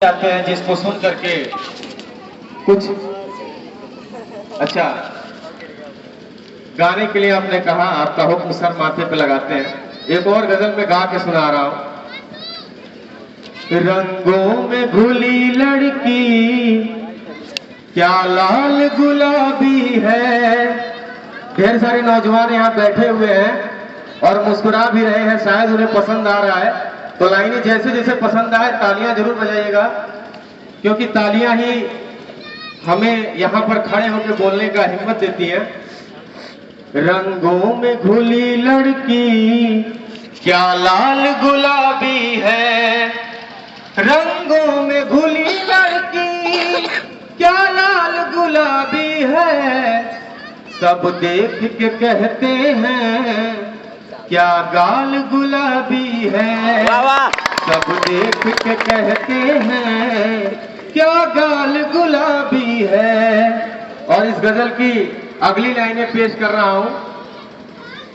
जाते हैं जिसको सुन करके कुछ अच्छा गाने के लिए आपने कहा, आपका हुक्म सर माथे पे लगाते हैं। एक और गजल में गा के सुना रहा हूं। रंगों में घुली लड़की क्या लाल गुलाबी है। ढेर सारे नौजवान यहाँ बैठे हुए हैं और मुस्कुरा भी रहे हैं, शायद उन्हें पसंद आ रहा है। तो लाइनें जैसे जैसे पसंद आए तालियां जरूर बजाइएगा, क्योंकि तालियां ही हमें यहाँ पर खड़े होकर बोलने का हिम्मत देती है। रंगों में घुली लड़की क्या लाल गुलाबी है। रंगों में घुली लड़की क्या लाल गुलाबी है। सब देख के कहते हैं क्या गाल गुलाबी है। सब देख के कहते हैं क्या गाल गुलाबी है। और इस गजल की अगली लाइनें पेश कर रहा हूं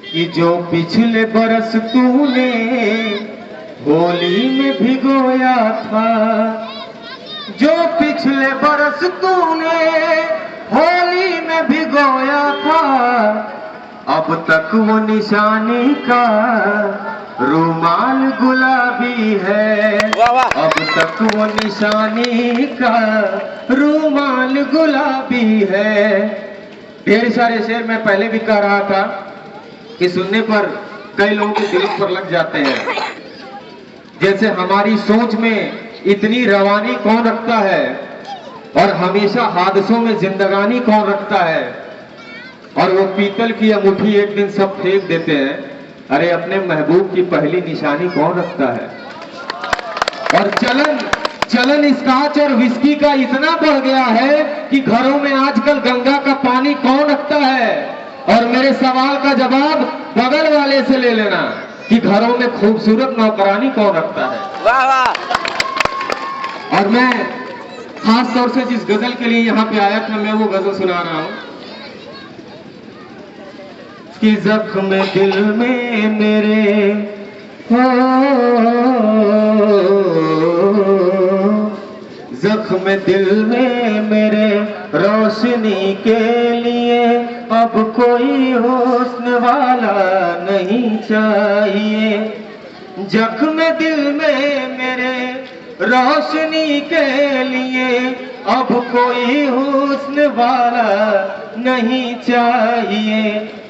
कि जो पिछले बरस तूने होली में भिगोया था, जो पिछले बरस तूने होली में भिगोया था, अब तक वो निशानी का रुमाल गुलाबी है। अब तक वो निशानी का रुमाल गुलाबी है। ढेर सारे शेर मैं पहले भी कह रहा था कि सुनने पर कई लोगों के दिलों पर लग जाते हैं। जैसे हमारी सोच में इतनी रवानी कौन रखता है और हमेशा हादसों में जिंदगानी कौन रखता है। और वो पीतल की अंगूठी एक दिन सब फेंक देते हैं। अरे अपने महबूब की पहली निशानी कौन रखता है। और चलन स्कॉच और विस्की का इतना बढ़ गया है कि घरों में आजकल गंगा का पानी कौन रखता है। और मेरे सवाल का जवाब बगल वाले से ले लेना कि घरों में खूबसूरत नौकरानी कौन रखता है। वाह वाह। और मैं खास तौर से जिस गजल के लिए यहाँ पे आया था, मैं वो गजल सुना रहा हूं कि जख्म दिल में मेरे हो, जख्म दिल में मेरे रोशनी के लिए अब कोई हुस्न वाला नहीं चाहिए। जख्म दिल में मेरे रोशनी के लिए अब कोई हुस्न वाला नहीं चाहिए।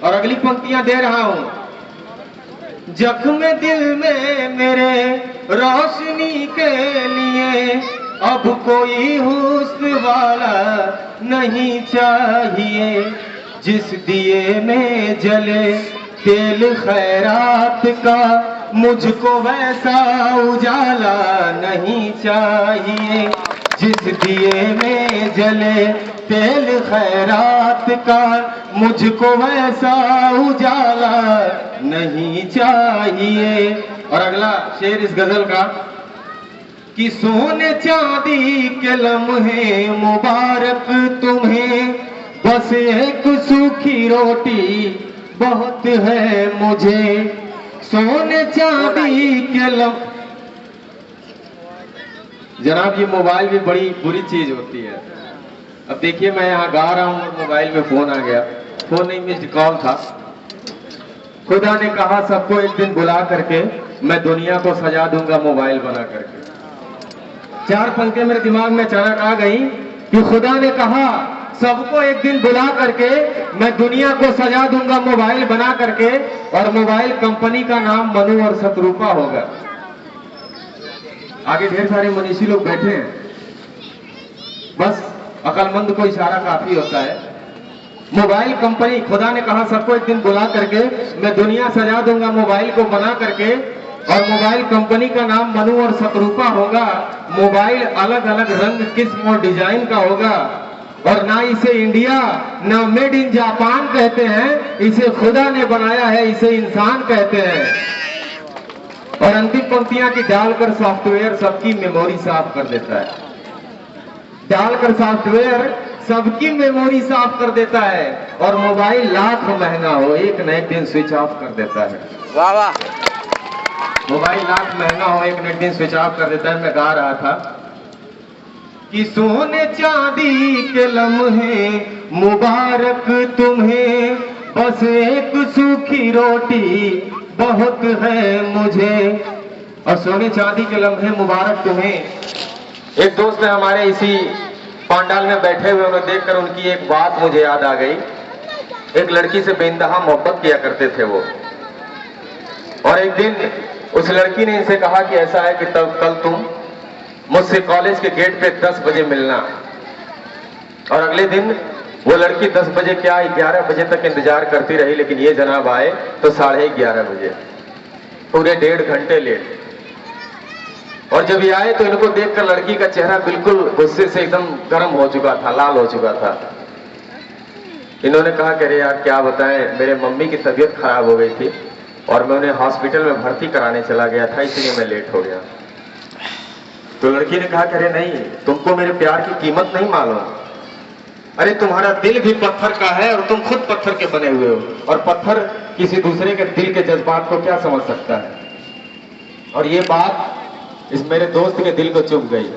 और अगली पंक्तियां दे रहा हूं। जख्म दिल में मेरे रोशनी के लिए अब कोई हुस्न वाला नहीं चाहिए। जिस दिए में जले तेल खैरात का मुझको वैसा उजाला नहीं चाहिए। जिस दिए में जले तेल खैरात का मुझको वैसा उजाला नहीं चाहिए। और अगला शेर इस गजल का कि सोने चांदी के लम्हे मुबारक तुम्हें, बस एक सूखी रोटी बहुत है मुझे। सोने चांदी के लम्हे। जनाब ये मोबाइल भी बड़ी बुरी चीज होती है। अब देखिए मैं यहाँ गा रहा हूँ और मोबाइल में फोन आ गया। फोन नहीं, मिस्ड कॉल था। खुदा ने कहा सबको एक दिन बुला करके मैं दुनिया को सजा दूंगा मोबाइल बना करके। चार पंक्तियां मेरे दिमाग में अचानक आ गई कि खुदा ने कहा सबको एक दिन बुला करके मैं दुनिया को सजा दूंगा मोबाइल बना करके। और मोबाइल कंपनी का नाम मनु और शत्रुपा होगा। आगे ढेर सारे मनीषी लोग बैठे हैं, बस अकलमंद को इशारा काफी होता है। मोबाइल कंपनी, खुदा ने कहा सबको एक दिन बुला करके मैं दुनिया सजा दूंगा मोबाइल को बना करके। और मोबाइल कंपनी का नाम मनु और शत्रुपा होगा। मोबाइल अलग अलग रंग, किस्म और डिजाइन का होगा। और ना इसे इंडिया ना मेड इन जापान कहते हैं, इसे खुदा ने बनाया है, इसे इंसान कहते हैं। और अंतिम पंक्तियां की डालकर सॉफ्टवेयर सबकी मेमोरी साफ कर देता है। डालकर सॉफ्टवेयर सबकी मेमोरी साफ कर देता है। और मोबाइल लाख महंगा हो एक न एक दिन स्विच ऑफ कर देता है। वाह वाह। मोबाइल लाख महंगा हो एक न एक दिन स्विच ऑफ कर देता है। मैं गा रहा था कि सोने चांदी के लम्हे मुबारक तुम्हें, बस एक सूखी रोटी बहुत है मुझे। और सोने चांदी के लम्हे मुबारक तुम्हें। एक दोस्त है हमारे इसी पंडाल में बैठे हुए, उन्हें देखकर उनकी एक बात मुझे याद आ गई। एक लड़की से बेइंतहा मोहब्बत किया करते थे वो, और एक दिन उस लड़की ने इनसे कहा कि ऐसा है कि तब कल तुम मुझसे कॉलेज के गेट पे 10 बजे मिलना। और अगले दिन वो लड़की 10 बजे क्या 11 बजे तक इंतजार करती रही, लेकिन ये जनाब आए तो 11:30 बजे, पूरे 1.5 घंटे लेट। और जब ये आए तो इनको देखकर लड़की का चेहरा बिल्कुल गुस्से से एकदम गर्म हो चुका था, लाल हो चुका था। इन्होंने कहा कि अरे यार क्या बताएं, मेरे मम्मी की तबीयत खराब हो गई थी और मैं उन्हें हॉस्पिटल में भर्ती कराने चला गया था, इसलिए मैं लेट हो गया। तो लड़की ने कहा कि अरे नहीं, तुमको मेरे प्यार की कीमत नहीं मालूम। अरे तुम्हारा दिल भी पत्थर का है और तुम खुद पत्थर के बने हुए हो, और पत्थर किसी दूसरे के दिल के जज्बात को क्या समझ सकता है। और ये बात इस मेरे दोस्त के दिल को चुभ गई,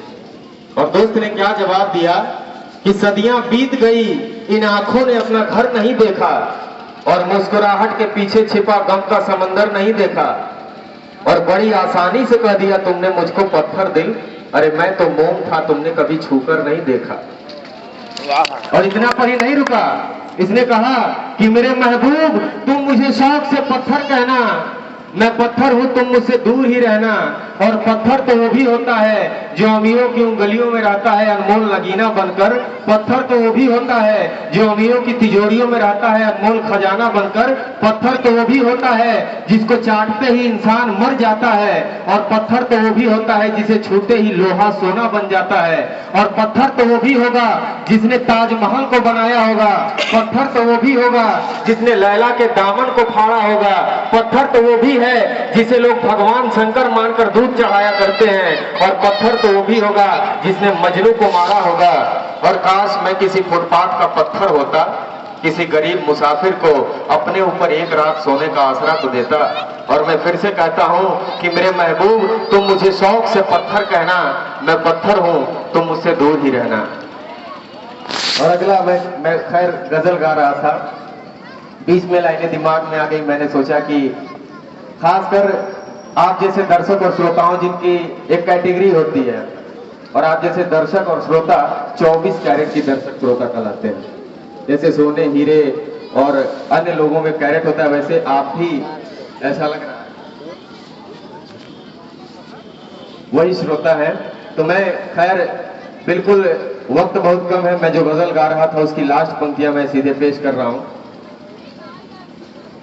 और दोस्त ने क्या जवाब दिया कि सदियां बीत गई, इन आंखों ने अपना घर नहीं देखा, और मुस्कुराहट के पीछे छिपा गम का समंदर नहीं देखा, और बड़ी आसानी से कह दिया तुमने मुझको पत्थर दिल, अरे मैं तो मोम था, तुमने कभी छूकर नहीं देखा। और इतना पर ही नहीं रुका, इसने कहा कि मेरे महबूब तुम मुझे शौक से पत्थर कहना, मैं पत्थर हूं, तुम मुझसे दूर ही रहना। और पत्थर तो वो भी होता है जो अमीरों की उंगलियों में रहता है अनमोल नगीना बनकर, पत्थर तो वो भी होता है जो अमीरों की तिजोरियों में रहता है अनमोल खजाना बनकर, पत्थर तो वो भी होता है जिसको चाटते ही इंसान मर जाता है, और पत्थर तो वो भी होता है जिसे छूते ही लोहा सोना बन जाता है, और पत्थर तो वो भी होगा जिसने ताजमहल को बनाया होगा, पत्थर तो वो भी होगा जिसने लैला के दामन को फाड़ा होगा, पत्थर तो वो भी है जिसे लोग भगवान शंकर मानकर दूध चढ़ाया करते हैं, और पत्थर तो वो भी होगा जिसने मजनू को मारा होगा। और काश मैं किसी फुटपाथ का पत्थर होता, किसी गरीब मुसाफिर को अपने ऊपर एक रात सोने का आसरा तो देता। और मैं फिर से कहता हूं कि मेरे महबूब तुम मुझे शौक से पत्थर कहना, मैं पत्थर हूं, तुम मुझसे दूर ही रहना। और अगला मैं खैर गजल गा रहा था, बीच में लाइनें दिमाग में आ गई, मैंने सोचा कि खासकर आप जैसे दर्शक और श्रोताओं जिनकी एक कैटेगरी होती है, और आप जैसे दर्शक और श्रोता 24 कैरेट की दर्शक श्रोता कहलाते हैं। जैसे सोने हीरे और अन्य लोगों में कैरेट होता है, वैसे आप भी ऐसा लग रहा है वही श्रोता है। तो मैं खैर बिल्कुल वक्त बहुत कम है, मैं जो गजल गा रहा था उसकी लास्ट पंक्तियां मैं सीधे पेश कर रहा हूं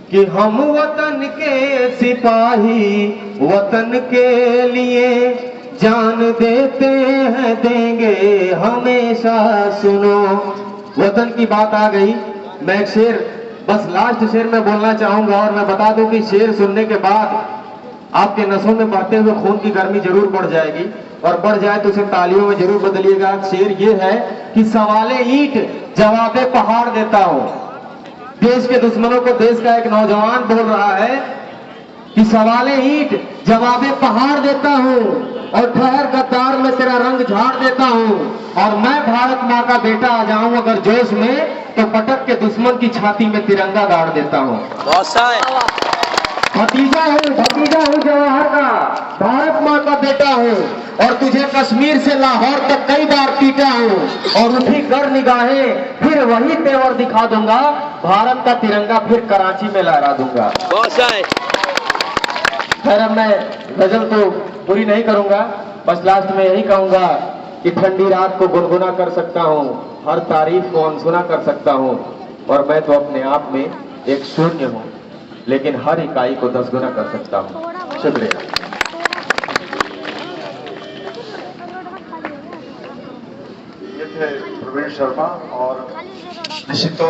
कि हम वतन के सिपाही वतन के लिए जान देते हैं, देंगे हमेशा सुनो। वतन की बात आ गई, मैं एक शेर, बस लास्ट शेर में बोलना चाहूंगा, और मैं बता दूं कि शेर सुनने के बाद आपके नसों में बहते हुए खून की गर्मी जरूर बढ़ जाएगी, और बढ़ जाए तो उसे तालियों में जरूर बदलिएगा। शेर ये है कि सवाले ईंट जवाबे पहाड़ देता हूं। देश के दुश्मनों को देश का एक नौजवान बोल रहा है कि सवाले ईंट जवाबे पहाड़ देता हूं, और ठहर गद्दार में तेरा रंग झाड़ देता हूं, और मैं भारत माँ का बेटा आ जाऊं अगर जोश में, तो पटक के दुश्मन की छाती में तिरंगा गाड़ देता हूं। भतीजा हूँ जवाहर का, भारत माँ का बेटा हूँ, और तुझे कश्मीर से लाहौर तक कई बार पीटा हूँ, और उठी कर निगाहें फिर वही तेवर दिखा दूंगा, भारत का तिरंगा फिर कराची में लहरा दूंगा। खैर अब मैं गजल तो पूरी नहीं करूंगा, बस लास्ट में यही कहूंगा कि ठंडी रात को गुनगुना कर सकता हूँ, हर तारीफ को अनसुना कर सकता हूँ, और मैं तो अपने आप में एक शून्य हूँ, लेकिन हर इकाई को 10 गुना कर सकता हूँ। शुक्रिया। ये थे प्रवीण शर्मा, और निश्चित